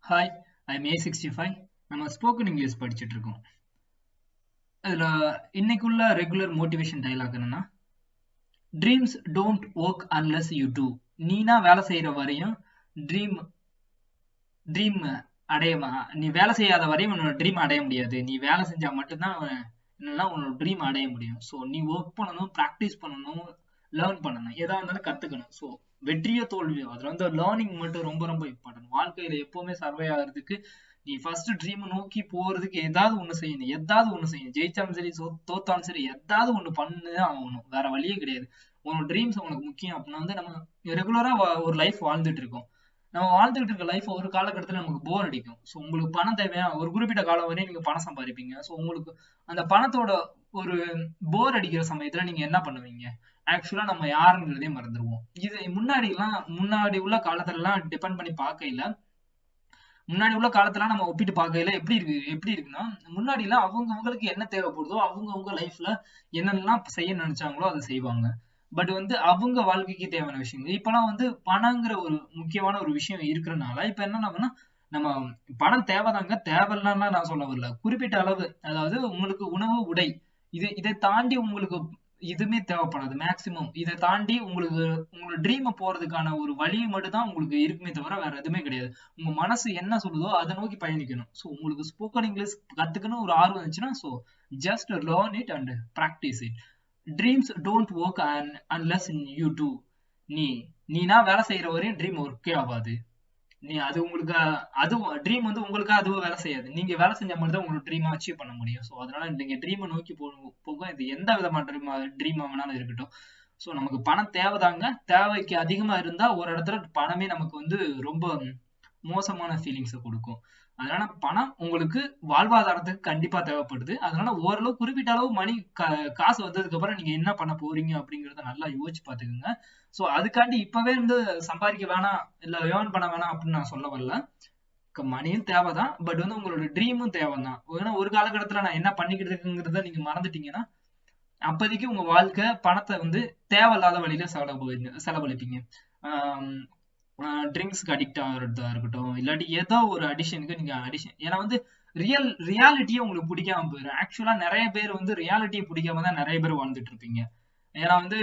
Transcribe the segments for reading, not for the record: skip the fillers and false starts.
Hi, I'm A-65. நம்ம spoken English படிச்சுட்டு இருக்கோம். அதுல இன்னைக்குள்ள ரெகுலர் மோட்டிவேஷன் டயலாக் என்னன்னா, dreams don't work unless you do. நீனா வேலை செய்யற வரையும் ட்ரீம் ட்ரீம் நீ வேலை செய்யாத வரையும் உன்னோட ட்ரீம் அடைய முடியாது. நீ வேலை செஞ்சா மட்டும்தான் என்னன்னா உன்னோட ட்ரீம் அடைய முடியும். ஸோ நீ ஒர்க் பண்ணணும், ப்ராக்டிஸ் பண்ணணும், லேர்ன் பண்ணணும், எதா இருந்தாலும் கத்துக்கணும். ஸோ வெற்றியோ தோல்வியோ அதுல வந்து லேர்னிங் மட்டும் ரொம்ப ரொம்ப இம்பார்ட்டன்ட். வாழ்க்கையில எப்பவுமே சர்வே ஆகிறதுக்கு நீ ஃபர்ஸ்ட் ட்ரீம் நோக்கி போறதுக்கு ஏதாவது ஒண்ணு செய்யணும். ஏதாவது ஒண்ணு செய்யணும். ஜெயிச்சாலும் சரி தோத்தாலும் சரி ஏதாவது ஒண்ணு பண்ணுதான் ஆகணும். வேற வழியே கிடையாது. உன்னோட ட்ரீம்ஸ் உனக்கு முக்கியம் அப்படின்னா வந்து நம்ம ரெகுலரா ஒரு லைஃப் வாழ்ந்துட்டு இருக்கோம். நம்ம வாழ்ந்துகிட்டு இருக்க லைஃப் ஒரு காலகட்டத்துல நமக்கு போர் அடிக்கும். ஸோ உங்களுக்கு பணம் தேவையா, ஒரு குறிப்பிட்ட காலம் வரையும் நீங்க பணம் சம்பாதிப்பீங்க. ஸோ உங்களுக்கு அந்த பணத்தோட ஒரு போர் அடிக்கிற சமயத்துல நீங்க என்ன பண்ணுவீங்க? ஆக்சுவலா நம்ம யாருங்கிறதே மறந்துடுவோம். இது முன்னாடி உள்ள காலத்துல எல்லாம் டிபெண்ட் பண்ணி பார்க்கையில, முன்னாடி உள்ள காலத்துல நம்ம ஒப்பிட்டு பார்க்கையில எப்படி இருக்குன்னா, முன்னாடி எல்லாம் அவங்களுக்கு என்ன தேவைப்படுதோ அவங்க லைஃப்ல என்னெல்லாம் செய்ய நினைச்சாங்களோ அதை செய்வாங்க. பட் வந்து அவங்க வாழ்க்கைக்கு தேவையான விஷயங்கள் இப்பெல்லாம் வந்து பணங்கிற ஒரு முக்கியமான ஒரு விஷயம் இருக்கிறனால இப்ப என்ன நம்ம பணம் தேவைதாங்க, தேவையில்லாம நான் சொல்ல வரல. குறிப்பிட்ட அளவு, அதாவது உங்களுக்கு உணவு, உடை, இதை தாண்டி உங்களுக்கு எதுவுமே தேவைப்படாது. மேக்சிமம் இதை தாண்டி உங்களுக்கு உங்களோட ட்ரீமை போறதுக்கான ஒரு வழி மட்டும் தான் உங்களுக்கு இருக்குமே தவிர வேற எதுவுமே கிடையாது. உங்க மனசு என்ன சொல்லுதோ அதை நோக்கி பயணிக்கணும். ஸோ உங்களுக்கு ஸ்போக்கன் இங்கிலீஷ் கத்துக்கணும் ஒரு ஆர்வம் இருந்துச்சுன்னா, so just learn it and practice it. Dreams don't work unless you do. நீனா வேலை செய்யற வரையும் ட்ரீம் ஒர்க்கே ஆகாது. நீ அது உங்களுக்கு அதுவும் ட்ரீம் வந்து உங்களுக்கு அதுவும் வேலை செய்யாது. நீங்க வேலை செஞ்சா மட்டும் தான் உங்களோட ட்ரீமை அச்சீவ் பண்ண முடியும். ஸோ அதனால நீங்க ட்ரீமை நோக்கி போக இது எந்த விதமான ட்ரீமா வேணாலும் இருக்கட்டும். ஸோ நமக்கு பணம் தேவைதாங்க. தேவைக்கு அதிகமா இருந்தா ஒரு இடத்துல பணமே நமக்கு வந்து ரொம்ப மோசமான ஃபீலிங்ஸை கொடுக்கும். அதனால பணம் உங்களுக்கு வாழ்வாதாரத்துக்கு கண்டிப்பா தேவைப்படுது. அதனால ஓரளவு குறிப்பிட்ட அளவு காசு வந்ததுக்கு அப்புறம் நீங்க என்ன பண்ண போறீங்க அப்படிங்கறத நல்லா யோசிச்சு பாத்துக்கோங்க. சோ அதுக்காண்டி இப்பவே வந்து சம்பாதிக்க வேணாம் இல்ல ஏர்ன் பண்ண வேணாம் அப்படின்னு நான் சொல்ல வரல. மணியும் தேவைதான். பட் வந்து உங்களோட ட்ரீமும் தேவைதான். ஏன்னா ஒரு காலகட்டத்துல நான் என்ன பண்ணிக்கிட்டு இருக்குங்கிறத நீங்க மறந்துட்டீங்கன்னா அப்போதைக்கு உங்க வாழ்க்கை பணத்தை வந்து தேவையில்லாத வழியில செலவழிப்பீங்க. ட்ரிங்க்ஸ்க்கு அடிக்ட் ஆகிறதா இருக்கட்டும், இல்லாட்டி ஏதோ ஒரு அடிஷனுக்கு நீங்க ஏன்னா வந்து ரியாலிட்டியே உங்களுக்கு பிடிக்காம போயிடும். ஆக்சுவலா நிறைய பேர் வந்து ரியாலிட்டியை பிடிக்காம தான் நிறைய பேர் வாழ்ந்துட்டு இருப்பீங்க. ஏன்னா வந்து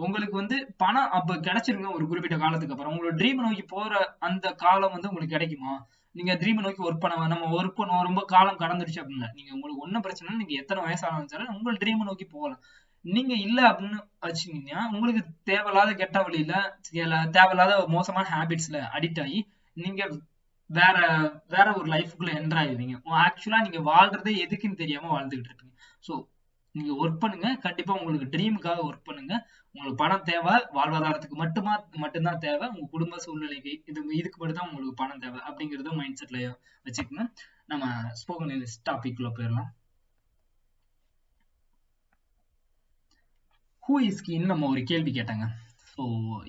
உங்களுக்கு வந்து பணம் அப்ப கிடைச்சிருங்க ஒரு குறிப்பிட்ட காலத்துக்கு அப்புறம் உங்களோட ட்ரீம் நோக்கி போற அந்த காலம் வந்து உங்களுக்கு கிடைக்குமா? நீங்க ட்ரீம் நோக்கி ஒர்க் பண்ண நம்ம ஒர்க் பண்ணுவோம் ரொம்ப காலம் கடந்துருச்சு அப்படின்னா நீங்க உங்களுக்கு ஒன்னும் பிரச்சனை இல்லை. நீங்க எத்தனை வயசானாலும் உங்கள் ட்ரீம் நோக்கி போகலாம். நீங்க இல்ல அப்படின்னு வச்சுக்கிட்டீங்கன்னா உங்களுக்கு தேவையில்லாத கெட்ட வழியில தேவையில்லாத மோசமான ஹேபிட்ஸ்ல அடிக்ட் ஆகி நீங்க வேற வேற ஒரு லைஃப்குள்ள என்டர் ஆயிடுவீங்க. ஆக்சுவலா நீங்க வாழ்றதே எதுக்குன்னு தெரியாம வாழ்ந்துகிட்டு இருப்பீங்க. ஸோ நீங்க ஒர்க் பண்ணுங்க. கண்டிப்பா உங்களுக்கு ட்ரீமுக்காக ஒர்க் பண்ணுங்க. உங்களுக்கு பணம் தேவை, வாழ்வாதாரத்துக்கு மட்டும்தான் தேவை. உங்க குடும்ப சூழ்நிலைக்கு இதுக்கு மட்டும் தான் உங்களுக்கு பணம் தேவை அப்படிங்கறத மைண்ட் செட்ல வச்சுக்கோங்க. நம்ம ஸ்போக்கன் இங்கிலீஷ் டாபிக் குள்ள போயிடலாம். ஹூ இஸ் கின்னு நம்ம ஒரு கேள்வி கேட்டாங்க. ஸோ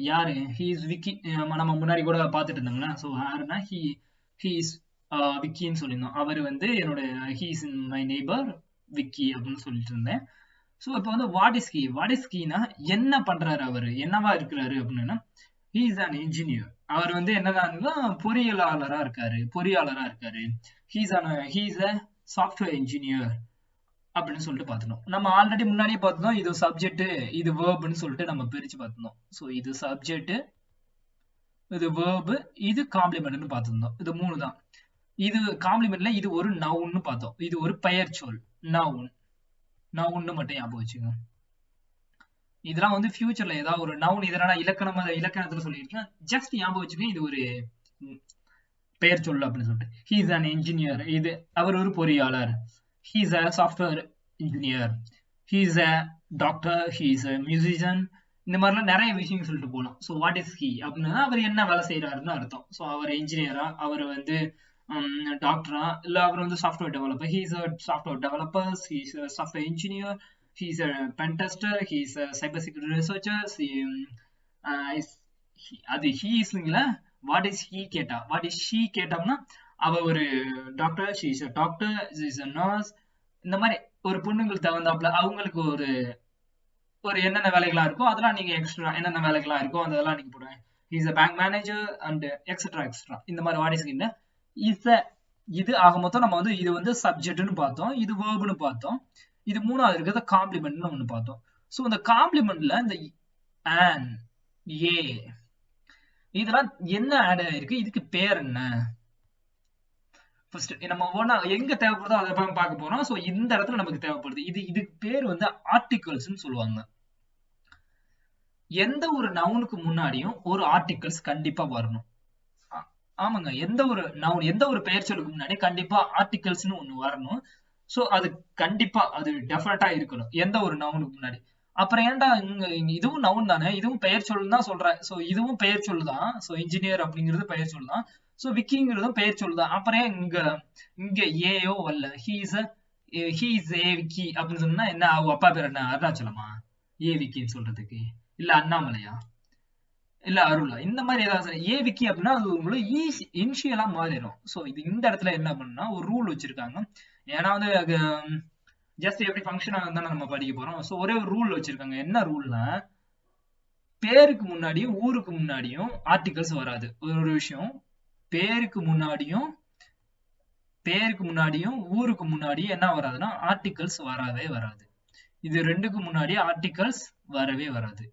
யாரு ஹி இஸ் விக்கி, நம்ம முன்னாடி கூட பார்த்துட்டு இருந்தோம்ல. ஸோ யாருன்னா ஹி இஸ் விக்கின்னு சொல்லியிருந்தோம். அவர் வந்து என்னோட he is my neighbour Vicky அப்படின்னு சொல்லிட்டு இருந்தேன். ஸோ இப்போ வந்து வாட் இஸ் கீனா என்ன பண்றாரு, அவரு என்னவா இருக்கிறாரு அப்படின்னா ஹி இஸ் அன் இன்ஜினியர். அவர் வந்து என்னன்னா பொறியாளரா இருக்காரு. He is a software engineer அப்படின்னு சொல்லிட்டு பார்த்துட்டோம். நம்ம ஆல்ரெடி முன்னாடியே பார்த்துட்டோம். இது சப்ஜெக்ட், இது வேர்ப்னு சொல்லிட்டு நம்ம பிரிச்சு பார்த்துட்டோம். ஸோ இது சப்ஜெக்ட், இது வேர்ப், இது காம்ப்ளிமெண்ட்னு பார்த்துருந்தோம். இது மூணு தான். இது காம்ப்ளிமெண்ட்ல இது ஒரு நவுன்னு பார்த்தோம். இது ஒரு பெயர் சொல், நவுன்னு மட்டும் ஞாபகம் வச்சுக்கோங்க. இதெல்லாம் வந்து ஃபியூச்சர்ல ஏதாவது ஒரு நவுன் இதெல்லாம் இலக்கணத்துல சொல்லியிருக்கேன். ஜஸ்ட் ஞாபகம் வச்சுக்கோங்க, இது ஒரு பெயர் சொல் அப்படின்னு சொல்லிட்டு. ஹி இஸ் அன் இன்ஜினியர், இது அவர் ஒரு பொறியாளர். He is a software engineer. He is a doctor. He is a musician. இந்த மாதிரிலாம் நிறைய விஷயம் சொல்லிட்டு போகலாம். ஸோ வாட் இஸ் ஹி அப்படின்னா அவர் என்ன வேலை செய்யறாருன்னு அர்த்தம். ஸோ அவர் இன்ஜினியரா, அவர் வந்து டாக்டரா, இல்ல அவர் வந்து software developer. He is a software developer, he is a software engineer, he is a pen tester, he is a cyber security researcher. அது ஹி இஸ்ங்கள. வாட் இஸ் ஹி கேட்டா, வாட் இஸ் ஷீ கேட்டோம்னா அவ ஒரு doctor, she is a doctor, she is a nurse. இந்த மாதிரி ஒரு பொண்ணுங்களுக்கு தகுந்தாப்புல அவங்களுக்கு ஒரு ஒரு என்னென்ன வேலைகளா இருக்கோ அதெல்லாம் நீங்க எக்ஸ்ட்ரா என்னென்ன வேலைகளா இருக்கோ அதெல்லாம் நீங்க போடுங்க. He is a bank manager and etcetera. இந்த மாதிரி வாட் இஸ் கிட்ட இஸ் அ இது ஆக மொத்தம் நம்ம வந்து இது வந்து சப்ஜெக்ட்னு பார்த்தோம், இது வேர்ப்னு பார்த்தோம், இது மூணாவது இருக்கிறத காம்ப்ளிமெண்ட்னு ஒண்ணு பார்த்தோம். ஸோ இந்த காம்ப்ளிமெண்ட்ல இந்த ஆன், ஏ இதெல்லாம் என்ன ஆட் ஆயிருக்கு, இதுக்கு பேர் என்ன? ஃபர்ஸ்ட் நம்ம ஒண்ணா எங்க தேவைப்படுதோ அதை பார்க்க போறோம். ஸோ இந்த இடத்துல நமக்கு தேவைப்படுது இதுக்கு பேர் வந்து ஆர்டிகல்ஸ்னு சொல்லுவாங்க. எந்த ஒரு நவுனுக்கு முன்னாடியும் ஒரு ஆர்டிகல்ஸ் கண்டிப்பா வரணும். ஆமாங்க, எந்த ஒரு நவுன் எந்த ஒரு பெயர் சொல்லுக்கு முன்னாடி கண்டிப்பா ஆர்டிகல்ஸ்னு ஒண்ணு வரணும். சோ அது கண்டிப்பா அது டெஃபினட்டா இருக்கணும் எந்த ஒரு நவுனுக்கு முன்னாடி. அப்புறம் ஏன்டா இங்க இதுவும் நவுன் தானே, இதுவும் பெயர் சொல் தான் சொல்றேன். சோ இதுவும் பெயர் சொல் தான். சோ இன்ஜினியர் அப்படிங்கிறது பெயர் சொல் தான். சோ விக்கிங்கிறதும் பெயர் சொல் தான். அப்புறம் ஏன் இங்க இங்க ஏயோ வரல? ஹி இஸ் ஏ விக்கி அப்படின்னு சொன்னா என்ன? அவங்க அப்பா பேர் என்ன? அருணாச்சலமா? ஏ விக்கின்னு சொல்றதுக்கு இல்ல அண்ணாமலையா இல்ல அருளா? இந்த மாதிரி ஏதாவது ஏ விக்கி அப்படின்னா அது உங்களுக்கு இனிஷியலா மாறிடும். சோ இது இந்த இடத்துல என்ன பண்ணா ஒரு ரூல் வச்சிருக்காங்க. ஏன்னா வந்து ஜஸ்ட் எப்படி ஃபங்க்ஷன் ஆகும் தானே நம்ம படிக்க போறோம். சோ ஒரே ஒரு ரூல் வச்சிருக்காங்க. என்ன ரூல்னா பேருக்கு முன்னாடியும் ஊருக்கு முன்னாடியும் ஆர்டிகல்ஸ் வராது. ஒரு விஷயம் பேருக்கு முன்னாடியும் ஊருக்கு முன்னாடியும் என்ன வராதுன்னா ஆர்டிகல்ஸ் வரவே வராது. இது ரெண்டுக்கு முன்னாடி ஆர்டிகல்ஸ் வரவே வராது.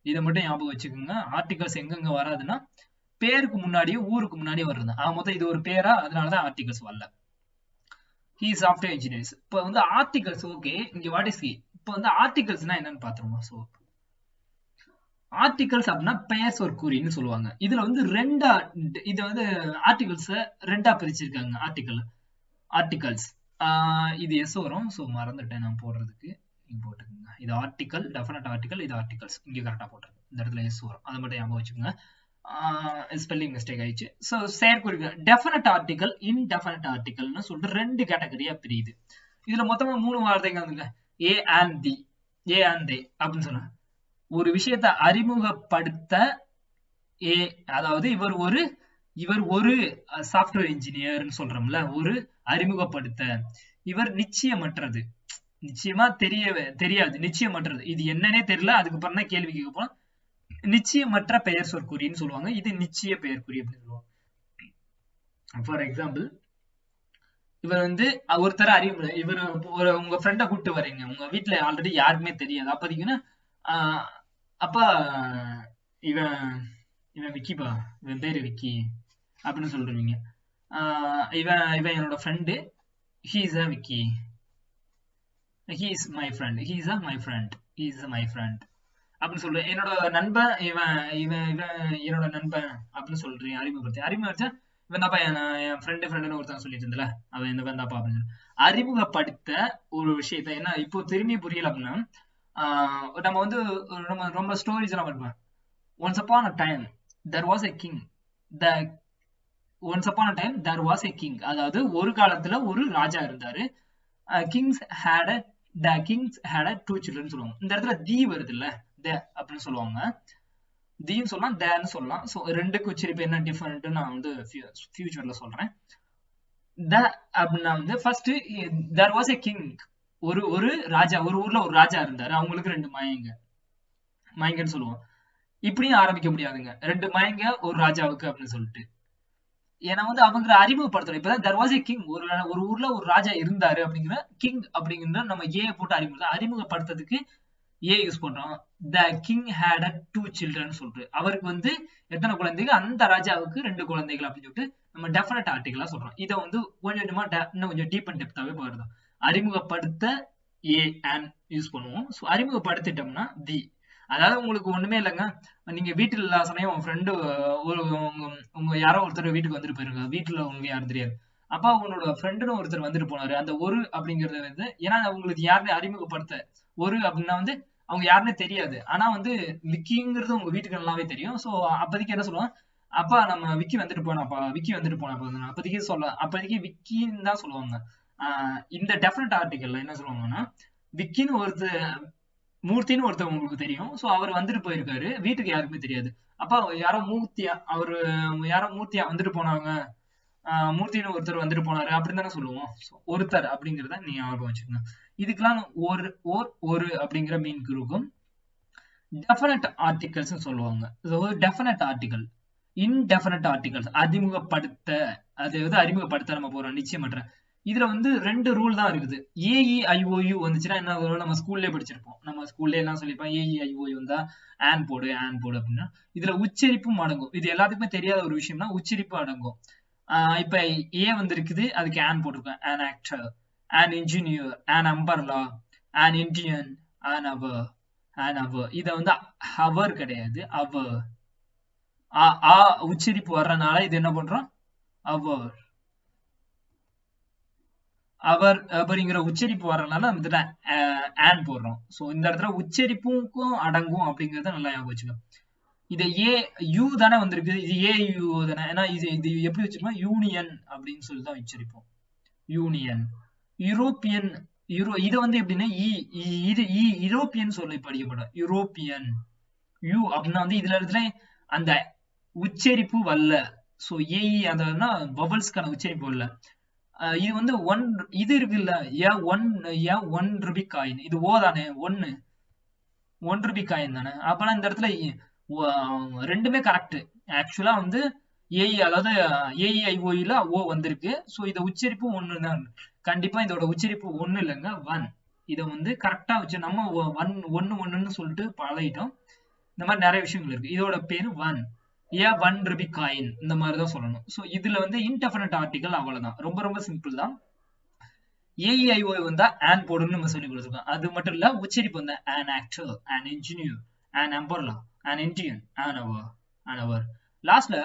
இதை மட்டும் ஞாபகம் வச்சுக்கோங்க. ஆர்டிகல்ஸ் எங்கெங்க வராதுன்னா பேருக்கு முன்னாடியும் ஊருக்கு முன்னாடியும் வருது. மொத்தம் இது ஒரு பேரா, அதனாலதான் ஆர்டிகல்ஸ் வரல. He software engineers. இப்போ வந்து ஆர்டிகல்ஸ் ஓகே, இங்க வாட் இஸ் ஹி? இப்போ வந்து ஆர்டிகல்ஸ்னா என்னன்னு பாத்துருவோம். ஸோ ஆர்டிகல்ஸ் அப்படின்னா பெயர் சொற்கூறின்னு சொல்லுவாங்க. இதுல வந்து ரெண்டா இது வந்து ஆர்டிகல்ஸ் ரெண்டா பிரிச்சிருக்காங்க. ஆர்டிகல்ஸ் இது எஸ் வரும். ஸோ மறந்துட்டேன் நான் போடுறதுக்கு. இங்க போட்டுக்கோங்க. இது ஆர்டிகல், டெஃபினட் ஆர்டிகல், இது ஆர்டிகல்ஸ். இங்க கரெக்டா போட்டுருங்க. இந்த இடத்துல எஸ் வரும். அதை மட்டும் ஞாபகம் வச்சுக்கோங்க. ஸ்பெல்லிங் மிஸ்டேக் ஆயிடுச்சு. ஸோ செயற்குறிகள் டெஃபினட் ஆர்டிகல், இன்டெஃபினட் ஆர்டிகல்னு சொல்லிட்டு ரெண்டு கேட்டகரியா பிரியுது. இதுல மொத்தமா 3 வார்த்தைங்க வந்துங்க. A and the, A and they அப்படின்னு சொன்னா ஒரு விஷயத்தை அறிமுகப்படுத்த ஏ, அதாவது இவர் ஒரு சாஃப்ட்வேர் இன்ஜினியர்னு சொல்றோம்ல, ஒரு அறிமுகப்படுத்த. இவர் நிச்சயமற்றது, நிச்சயமா தெரியாது, நிச்சயமற்றது. இது என்னன்னே தெரியல, அதுக்கப்புறம் தான் கேள்வி கேட்க போறோம். நிச்சயமற்ற பெயர் சொற்குறின்னு சொல்லுவாங்க. இது நிச்சய பெயர்குறி அப்படின்னு சொல்லுவாங்க. ஃபார் எக்ஸாம்பிள், இவர் வந்து ஒருத்தர அறிமுக, இவர் உங்க ஃப்ரெண்ட கூப்பிட்டு வரீங்க, உங்க வீட்டுல ஆல்ரெடி யாருக்குமே தெரியாது. அப்போதைக்குன்னா அப்பா இவன் இவன் விக்கிப்பா, இவன் பேரு விக்கி அப்படின்னு சொல்றீங்க. இவன் இவன் என்னோட friend, he is a Vicky, he is my friend, he is a my friend, he is my friend அப்படின்னு சொல்றேன். என்னோட நண்பன் இவன் இவன் இவன் என்னோட நண்பன் அப்படின்னு சொல்றீங்க. அறிமுகப்படுத்த இவன் தாப்பா என் ஃப்ரெண்டுன்னு ஒருத்தன் சொல்லிட்டு இருந்தல, அவன் இந்த தாப்பா அப்படின்னு அறிமுகப்படுத்த ஒரு விஷயத்த. என்ன இப்போ திரும்பி புரியல அப்படின்னா, நம்ம வந்து நம்ம ரொம்ப ஸ்டோரிஸ் எல்லாம் படிப்போம். Once upon a time there was a king, the once upon a time there was a king, அதாவது ஒரு காலத்துல ஒரு ராஜா இருந்தாரு. Kings had the kings had two children சொல்லுவாங்க. இந்த இடத்துல தி வருது இல்ல, த அப்படின்னு சொல்லுவாங்க. தீன்னு சொல்லலாம், தேன்னு சொல்லலாம். ஸோ ரெண்டுக்கு உச்சரிப்பு என்ன டிஃபரெண்ட் நான் வந்து ஃபியூச்சர்ல சொல்றேன். த அப்படின்னா வந்து first there was a king, ஒரு ராஜா, ஒரு ஊர்ல ஒரு ராஜா இருந்தாரு. அவங்களுக்கு 2 மயங்கன்னு சொல்லுவோம். இப்படியும் ஆரம்பிக்க முடியாதுங்க, 2 மயங்க ஒரு ராஜாவுக்கு அப்படின்னு சொல்லிட்டு. ஏன்னா வந்து அவங்க அறிமுகப்படுத்தணும். இப்பதான் there was a king, ஒரு ஊர்ல ஒரு ராஜா இருந்தாரு அப்படிங்கிற கிங் அப்படிங்கிற நம்ம ஏ போட்டு அறிமுகப்படுத்துறதுக்கு ஏ யூஸ் பண்றோம். The king had two children சொல்லிட்டு அவருக்கு வந்து எத்தனை குழந்தைகள், அந்த ராஜாவுக்கு 2 குழந்தைகள் அப்படின்னு சொல்லிட்டு நம்ம டெஃபினட் ஆர்டிகலா சொல்றோம். இதை வந்து கொஞ்சமா இன்னும் கொஞ்சம் டீப் அண்ட் டெப்தாவே போயிருது. அறிமுகப்படுத்த ஏ அண்ட் யூஸ் பண்ணுவோம். ஸோ அறிமுகப்படுத்திட்டோம்னா தி. அதாவது உங்களுக்கு ஒண்ணுமே இல்லைங்க, நீங்க வீட்டுல இல்லாத சமயம் உங்க ஃப்ரெண்டு உங்க யாரோ ஒருத்தர் வீட்டுக்கு வந்துட்டு போயிருங்க. வீட்டுல உங்களுக்கு யாரும் தெரியாது. அப்ப உன்னோட ஃப்ரெண்டுன்னு ஒருத்தர் வந்துட்டு போனாரு. அந்த ஒரு அப்படிங்கறது வந்து, ஏன்னா உங்களுக்கு யாருன்னு அறிமுகப்படுத்த ஒரு அப்படின்னா வந்து அவங்க யாருன்னே தெரியாது. ஆனா வந்து விக்கிங்கிறது உங்க வீட்டுக்கு நல்லாவே தெரியும். சோ அப்போதைக்கு என்ன சொல்லுவாங்க, அப்பா நம்ம விக்கி வந்துட்டு போனாப்பா, விக்கி வந்துட்டு போனாப்பா, அப்போதைக்கு விக்கின்னு தான் சொல்லுவாங்க. இந்த டெஃபினட் ஆர்டிகல்ல என்ன சொல்லுவாங்கன்னா, விக்கின்னு மூர்த்தின்னு ஒருத்தர் உங்களுக்கு தெரியும். சோ அவர் வந்துட்டு போயிருக்காரு, வீட்டுக்கு யாருக்குமே தெரியாது. அப்ப யாரோ மூர்த்தியா வந்துட்டு போனாங்க, மூர்த்தின்னு ஒருத்தர் வந்துட்டு போனாரு அப்படின்னு தானே சொல்லுவோம். ஒருத்தர் அப்படிங்கிறத நீங்க ஞாபகம் வச்சுக்கோங்க. இதுக்கெல்லாம் ஒரு அப்படிங்கிற மீன் இருக்கும். டெஃபினட் ஆர்டிகல்ஸ் சொல்லுவாங்க. டெஃபினட் ஆர்டிகல் இன்டெஃபினட் ஆர்டிகல்ஸ் அறிமுகப்படுத்த, அதாவது அறிமுகப்படுத்த நம்ம போறோம் நிச்சயமற்ற. இதுல வந்து 2 ரூல் தான் இருக்குது. ஏஇஐஓயு வந்துச்சுன்னா என்ன வரும்? நம்ம ஸ்கூல்லே படிச்சிருப்போம். நம்ம ஸ்கூல்ல என்ன சொல்லிருப்போம்? ஏஇஐஓயு வந்தா ஆன் போடு அப்படின்னா இதுல உச்சரிப்பும் அடங்கும். இது எல்லாத்துக்குமே தெரியாத ஒரு விஷயம்னா உச்சரிப்பு அடங்கும். இப்ப ஏ வந்திருக்குது, அதுக்கு ஆன் போட்டிருக்கேன். an actor, an engineer, an umbrella, an Indian, an hour, an hour. இத வந்து hour கிடையாது, hour. ஆ உச்சரிப்பு வர்றனால இது என்ன பண்றோம்? hour. அவர் அப்படிங்கிற உச்சரிப்பு வர்றதுனால நம்ம ஆன் போடுறோம். சோ இந்த இடத்துல உச்சரிப்புக்கும் அடங்கும் அப்படிங்கறத நல்லா ஞாபகம் வச்சுக்கோங்க. இது ஏ யூ தானே வந்திருக்கு, இது ஏ யூ தானே. ஏன்னா இது இது எப்படி வச்சிருக்கோம்? யூனியன் அப்படின்னு சொல்லி தான் வச்சிருப்போம். யூனியன். யூரோப்பியன். இது வந்து எப்படின்னா இது யூரோப்பியன் சொல்லி படிக்கப்படும். யூரோப்பியன். யூ அப்படின்னா வந்து இதுல இடத்துல அந்த உச்சரிப்பு வரல. சோ ஏஇ அந்த வவல்ஸ்க்கான உச்சரிப்பு வரல. இது வந்து இது இருக்குல்ல, ஒன் ருபி காயின். இது ஓ தானே, ஒன் ருபி காயின் தானே. அப்பனா இந்த இடத்துல ரெண்டுமே கரெக்ட். ஆக்சுவலா வந்து ஏஇ, அதாவது ஏஇஐஓஇல ஓ வந்திருக்கு. சோ இத உச்சரிப்பு ஒண்ணு தான். கண்டிப்பா இதோட உச்சரிப்பு ஒண்ணு இல்லைங்க, ஒன். இத வந்து கரெக்டா வச்சு நம்ம ஒண்ணுன்னு சொல்லிட்டு பழகிட்டோம். இந்த மாதிரி நிறைய விஷயங்கள் இருக்கு. இதோட பேரு ஒன். ஒன் ருபி காயின் இந்த மாதிரி தான் சொல்லணும். சோ இதுல வந்து இன்டெஃபினட் ஆர்டிகல் அவ்வளவுதான். ரொம்ப ரொம்ப சிம்பிள் தான். ஏஇஐஓ வந்தா ஆன் போடுன்னு நம்ம சொல்லி கொடுத்துருக்கோம். அது மட்டும் இல்ல, உச்சரிப்பு வந்து an actor, an engineer, an umbrella, an Indian, an hour. லாஸ்ட்ல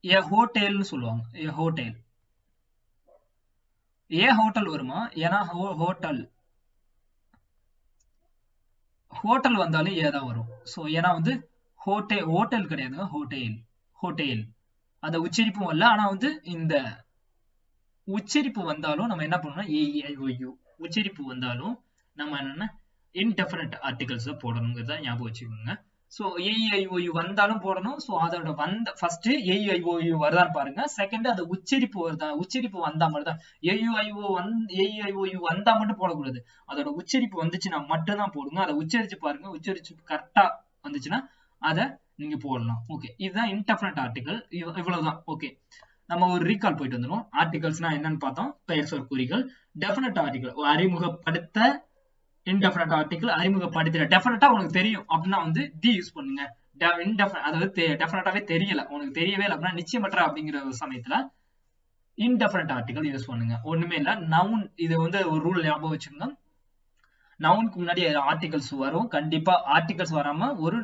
a hotel னு சொல்லுவாங்க. a hotel. ஹோட்டல் வருமா? ஏன்னா ஹோட்டல் வந்தாலும் ஏதான் வரும். சோ ஏன்னா வந்து ஹோட்டல் கிடையாதுங்க, ஹோட்டல். அந்த உச்சரிப்பும் வரல. ஆனா வந்து இந்த உச்சரிப்பு வந்தாலும் நம்ம என்ன பண்ணணும்? ஏஇஐஓயு உச்சரிப்பு வந்தாலும் நம்ம என்னன்னா இன்டெஃபினட் ஆர்டிகல்ஸ் போடணுங்கிறத ஞாபகம் வச்சுக்கோங்க. சோ ஏஇஐஓயு வந்தாலும் போடணும். சோ அதோட ஃபர்ஸ்ட் ஏஇஐஓயு வருதான்னு பாருங்க. செகண்ட் அது உச்சரிப்பு வருதா, உச்சரிப்பு வந்தா மட்டும் தான். ஏஇஐஓயு வந்தா மட்டும் போடக்கூடாது. அதோட உச்சரிப்பு வந்துச்சுன்னா மட்டும் தான் போடுங்க. அதை உச்சரிச்சு பாருங்க. உச்சரிச்சு கரெக்டா வந்துச்சுன்னா அதை நீங்க போடலாம். ஓகே, இதுதான் இன்டெஃபினட் ஆர்டிகல். இவ்வளவுதான். ஓகே, நம்ம ஒரு ரீகால் போயிட்டு வந்துடும். ஆர்டிகல்ஸ்னா என்னன்னு பார்த்தோம். பெயர் சொற்குறிகள். டெஃபினட் ஆர்டிகல் அறிமுகப்படுத்த. இன்டெஃபினட் ஆர்டிகல் அறிமுகப்படுத்துற. டெஃபினட்டா உனக்கு தெரியும் அப்படின்னா வந்து தி யூஸ் பண்ணுங்க. அதாவது டெஃபினட்டாவே தெரியல, உனக்கு தெரியவே இல்லை அப்படின்னா நிச்சயமற்ற அப்படிங்கிற சமயத்துல இன்டெஃபினட் ஆர்டிகல் யூஸ் பண்ணுங்க. ஒண்ணுமே இல்ல. நவுன், இது வந்து ஒரு ரூல் ஞாபகம் வச்சுக்கோங்க. நவுனுக்கு முன்னாடி ஆர்டிகல்ஸ் வரும். கண்டிப்பா ஆர்டிகல்ஸ் வராம ஒரு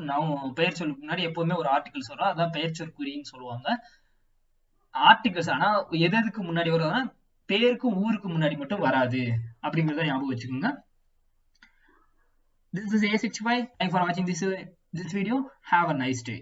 பெயர் சொல்லுக்கு முன்னாடி எப்பவுமே ஒரு ஆர்டிகல்ஸ் வரும். அதான் பெயர் சொற்குறின்னு சொல்லுவாங்க. ஆர்டிகல்ஸ் ஆனா எதுக்கு முன்னாடி வரும்னா பேருக்கும் ஊருக்கு முன்னாடி மட்டும் வராது அப்படிங்கறத ஞாபகம் வச்சுக்கோங்க. This is A-65. Thanks for watching this video. Have a nice day.